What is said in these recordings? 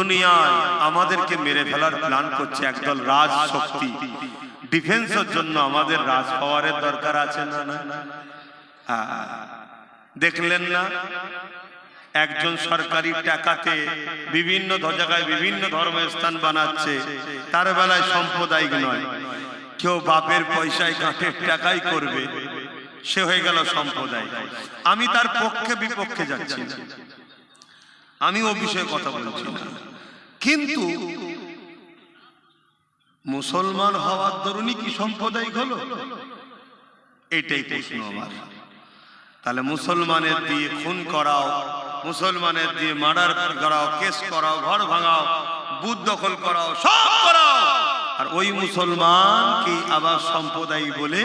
দুনিয়ায় আমাদেরকে মেরে ফেলার প্ল্যান করছে একদল রাজ শক্তি। ডিফেন্সের জন্য আমাদের রাজ পাওয়ারের দরকার আছে না? দেখলেন না, একজন সরকারি টাকাতে বিভিন্ন জায়গায় বিভিন্ন ধর্মস্থান বানাচ্ছে, তার বেলায় সাম্প্রদায়িক নয়, কেউ বাপের পয়সায় কাঠের টাকাই করবে, সে হয়ে গেল সাম্প্রদায়িক। আমি তার পক্ষে বিপক্ষে যাচ্ছি না, আমি ও বিষয়ে কথা বলছি না, কিন্তু মুসলমান হওয়ার দরুনই কি সাম্প্রদায়িক হলো? এটাই প্রশ্ন আমার। তাহলে মুসলমানের দিয়ে খুন করাও, মুসলমানের দিয়ে মার্ডার করাও, কেস করাও, ঘর ভাঙাও, বুথ দখল করাও, সব করাও, আর ওই মুসলমানকে আবার সাম্প্রদায়িক বলে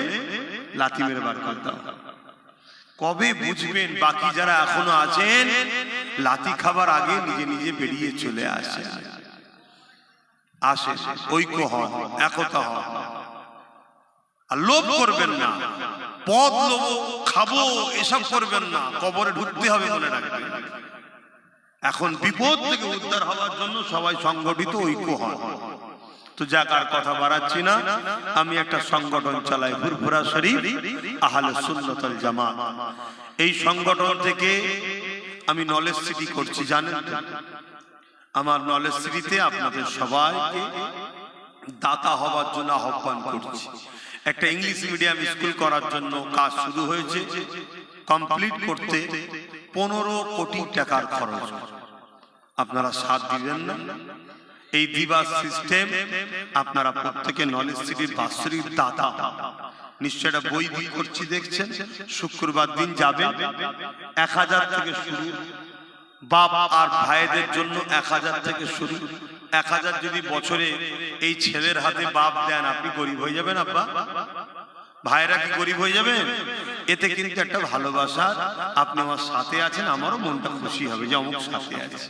লাথি মেরে বার করে দাও। কবে বুঝবেন বাকি যারা এখনো আছেন লাথি খাবার আগে নিজে নিজে বেরিয়ে চলে আসে, ঐক্য হন, একতা হন, আর লোভ করবেন না, পদ লোভ, খাবো এসব করবেন না, কবরে ঢুকতে হবে মনে রাখবেন। এখন বিপদ থেকে উদ্ধার হওয়ার জন্য সবাই সংগঠিত ঐক্য হন। তো যাক, আর কথা বাড়াচ্ছি না, আমি একটা সংগঠন চালাই, ফুরফুরা শরীফ আহলে সুন্নাত ওয়াল জামাত। এই সংগঠন থেকে আমি নলেজ সিটি করছি, জানেন তো? আমার নলেজ সিটিতে আপনাদের সবাইকে দাতা হওয়ার জন্য আহ্বান করছি। একটা ইংলিশ মিডিয়াম স্কুল করার জন্য কাজ শুরু হয়েছে, কমপ্লিট করতে 15 কোটি টাকার খরচ। আপনারা সাথ দিবেন না? এই দিবার সিস্টেম আপনারা প্রত্যেকে নলেজ সিটির বাৎসরিক দাতা, নিশ্চয় একটা বই দিয়ে করছি দেখছেন, শুক্রবার দিন যাবেন, 1000 থেকে শুরু, বাপ আর ভাইদের জন্য 1000 থেকে শুরু। 1000 যদি বছরে এই ছেলের হাতে বাপ দেন, আপনি গরিব হয়ে যাবেন আব্বা, ভাইরা কি গরিব হয়ে যাবেন? এতে কিন্তু একটা ভালোবাসা, আপনি আমার সাথে আছেন, আমারও মনটা খুশি হবে যে অমুক সাথে আছে।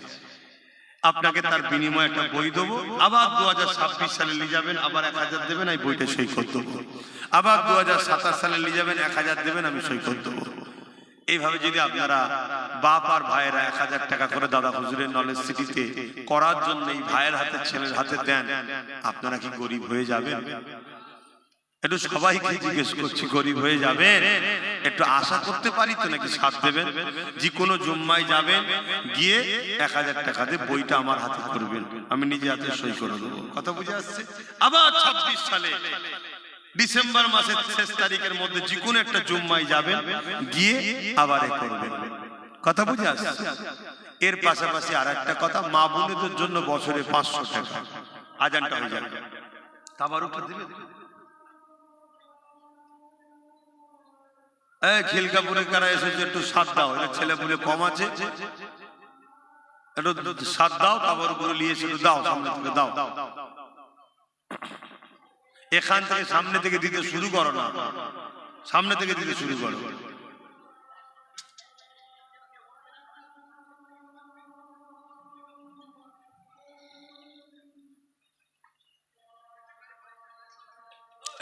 আপনাকে তার বিনিময়ে একটা বই দেবো, আবার 2026 সালে নিয়ে যাবেন, আবার 1000 দেবেন, আমি বইটা সই করে দেবো, আবার 2027 সালে নিয়ে যাবেন, 1000 দেবেন, আমি সই করে দেবো। এইভাবে যদি আপনারা বাপ আর ভাইয়েরা 1000 টাকা করে দাদা হুজুরের নলেজ সিটিতে করার জন্য এই ভাইয়ের হাতে ছেলের হাতে দেন, আপনারা কি গরিব হয়ে যাবেন? একটু সবাইকে জিজ্ঞেস করছি, গরিব হয়ে যাবেন? একটু আশা করতে পারি তো নাকি সাথ দেবেন? যে কোনো জুম্মায় যাবেন, গিয়ে 1000 টাকা দিয়ে বইটা আমার হাতে করবেন, আমি নিজে হাতে সই করে দেবো। কথা বুঝে আসছে? আবার 26 সালে ডিসেম্বর মাসের 6 তারিখের মধ্যে যে কোনো একটা জুম্মায় যাবেন, গিয়ে আবার এ করবেন। কথা বুঝে আসছে? এর পাশাপাশি আর একটা কথা, মা বোনদের জন্য বছরে 500 টাকা আজানটা হয়ে যাবে, তাবারুকটা দিলে। খিলকাপুরে কারা এসেছে, একটু সাত দাও, ছেলে পুলে কম আছে, একটু সাত দাও, তাবারুকগুলো নিয়ে এসে দাও, সামনে থেকে দাও। এখান থেকে সামনে থেকে দিতে শুরু করো না, সামনে থেকে দিতে শুরু করো।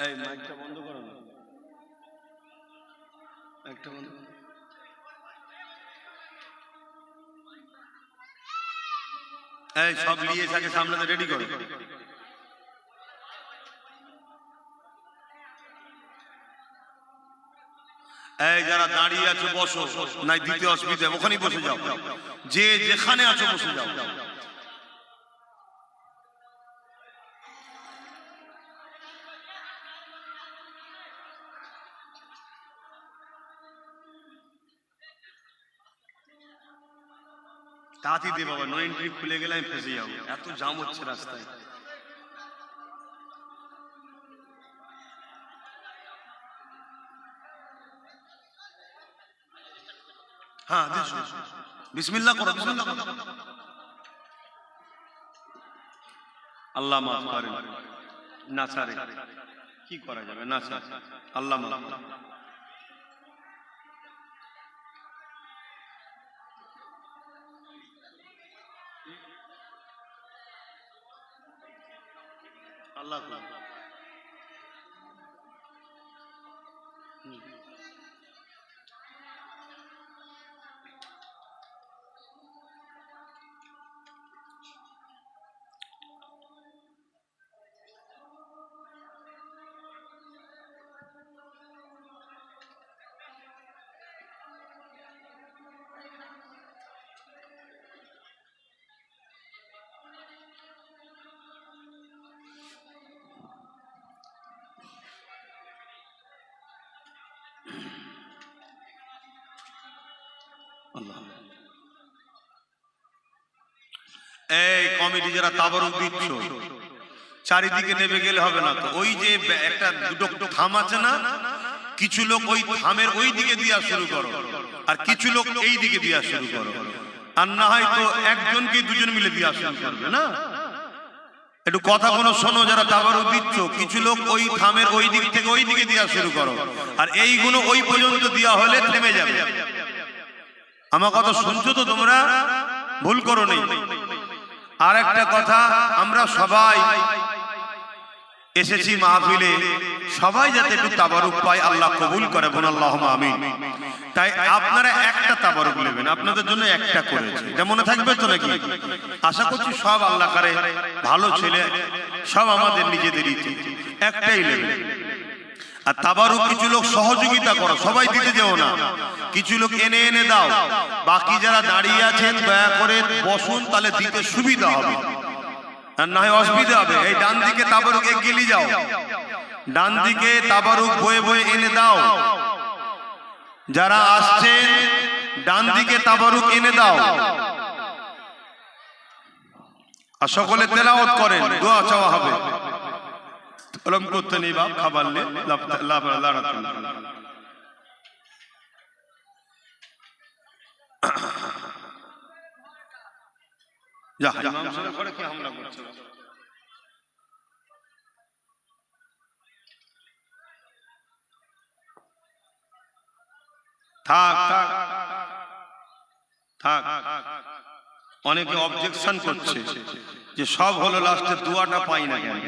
এই মাইকটা বন্ধ করো না, মাইকটা বন্ধ করো। এই সব নিয়ে থাকে, সামনে রেডি করো। এই যারা দাঁড়িয়ে আছো বসো, নাই দিতে অসুবিধা, ওখানেই বসে যাও, যে যেখানে আছো বসে যাও। তাঁতি দে বাবা, নো এন্ট্রি খুলে গেলে আমি ফেসে যাবো, এত জাম হচ্ছে রাস্তায়। হ্যাঁ, বিসমিল্লাহ করো, বিসমিল্লাহ করো। আল্লাহ মাফ করেন, না ছাড়ে কি করা যাবে, না ছাড়ে, আল্লাহ মাফ করেন। আল্লাহ এই কমিটি যারা তাবারুক দিচ্ছ, চারিদিকে নেমে গেলে হবে না তো। ওই যে একটা দুটো থাম আছে না, কিছু লোক ওই থামের ওই দিকে দিয়া শুরু করো, আর কিছু লোক এই দিকে দিয়া শুরু করো, আর না হয় তো একজনকে দুজন মিলে দিয়া শুরু করবে না। একটু কথা কোনো শোনো, যারা তাবারুক দিচ্ছ, কিছু লোক ওই থামের ওই দিক থেকে ওই দিকে দিয়া শুরু করো, আর এইগুলো ওই পর্যন্ত দিয়া হলে থেমে যাবে। আমার কথা শুনছো তো তোমরা? ভুল করো নি। আর একটা কথা, আমরা সবাই এসেছি মাহফিলে, সবাই যাতে একটু তাবারুক পায়, আল্লাহ কবুল করে, বলুন আল্লাহুম্মা আমিন। তাই আপনারা একটা তাবারুক নেবেন, আপনাদের জন্য একটা করেছে, এটা মনে থাকবে তো নাকি? আশা করছি সব আল্লাহ করে ভালো ছেলে, সব আমাদের নিজেদেরই, একটাই নেবেন। আর তাবারুক কিছু লোক সহযোগিতা করো, সবাই দিতে যেও না, কিছু লোক এনে এনে দাও। বাকি যারা দাঁড়িয়ে আছেন দয়া করে বসুন, তাহলে দিতে সুবিধা হবে, আর না হয় অসুবিধা হবে। এই ডান দিকে তাবারুক এগিয়ে যাও, ডান দিকে তাবারুক বয়ে বয়ে এনে দাও। যারা আসছেন ডান দিকে তাবারুক এনে দাও, আর সকলে তেলাওয়াত করেন, দোয়া চাওয়া হবে। কলম করতে নেই বাপ, খাবার লে যা ইমাম সাহেব করে কি হামলা করছে। থাক থাক থাক, অনেকে অবজেকশন করছে যে সব হলো, লাস্টে দোয়াটা পাই না কেন?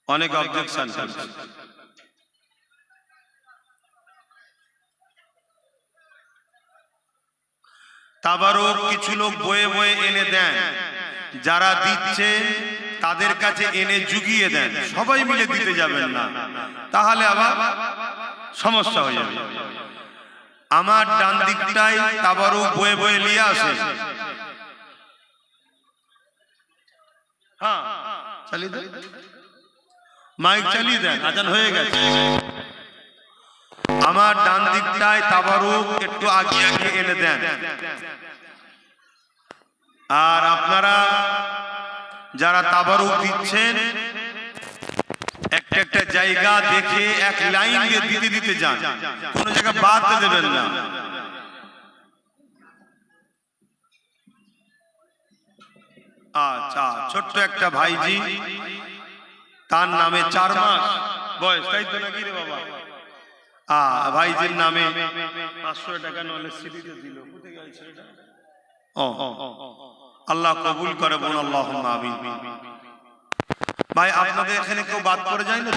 অনেক অবজেকশন করছে। তাবারুক কিছু লোক বয়ে বয়ে এনে দেন, যারা দিচ্ছে তাদের কাছে এনে জুগিয়ে দেন, সবাই মিলে দিতে যাবেন না, তাহলে আবার সমস্যা হয়ে যাবে। আমার ডান দিকটাই তাবারুক বয়ে বয়ে নিয়ে আসে। হ্যাঁ চালিয়ে দেন, মাইক চালিয়ে দেন, আজান হয়ে গেছে। আমার ডান দিকটায় তাবারুক একটু আগে আগে এনে দেন। আর আপনারা যারা তাবারুক দিচ্ছেন একটা একটা জায়গা দেখে এক লাইন দিয়ে দিতে দিতে যান, কোন জায়গা বাদ দেবেন না। আচ্ছা, ছোট্ট একটা ভাইজি, তার নামে 4 মাস বয়স, তাই তো নাকি রে বাবা? ভাইজির নামে 500 টাকা নলে সিটিতে দিল, কোথায় গেছে এটা? আল্লাহ কবুল করে, বলুন আল্লাহুম্মা আমিন। ভাই আপনাদের এখানে কেউ বাদ করে যায় না?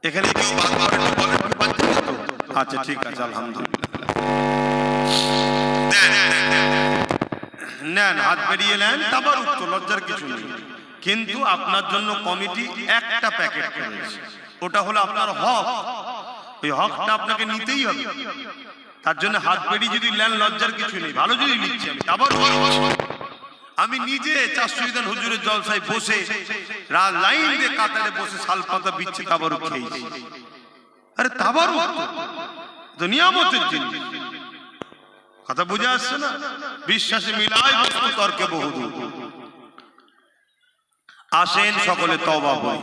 এখানে কেউ বাদ করে না, বলেন কি বাদ করে তো? আচ্ছা ঠিক আছে, আলহামদুলিল্লাহ। নেন, হাত বেরিয়ে নেন, তাবারুক তো লজ্জার কিছু নেই। কিন্তু আপনার জন্য কমিটি একটা প্যাকেট করেছে, ওটা হলো আপনার হক, ওই হকটা আপনাকে নিতেই হবে। তার জন্য হাত বেরিয়ে যদি নেন, লজ্জার কিছু নেই। ভালো যদি নিচ্ছি আমি তাবারুক, আমি নিজে 400 হুজুরের জলসায় বসে লাইন দিয়ে কাতারে বসে শালপাতা বিচ্ছে তাবারুক খেয়েছি। আরে তাবারুক তো নিয়ামতের জিনিস, কথা বুঝে আসছে না? বিশ্বাসে মিলায় বস্তু তর্কে বহুদূর। আসেন সকলে তওবা করি।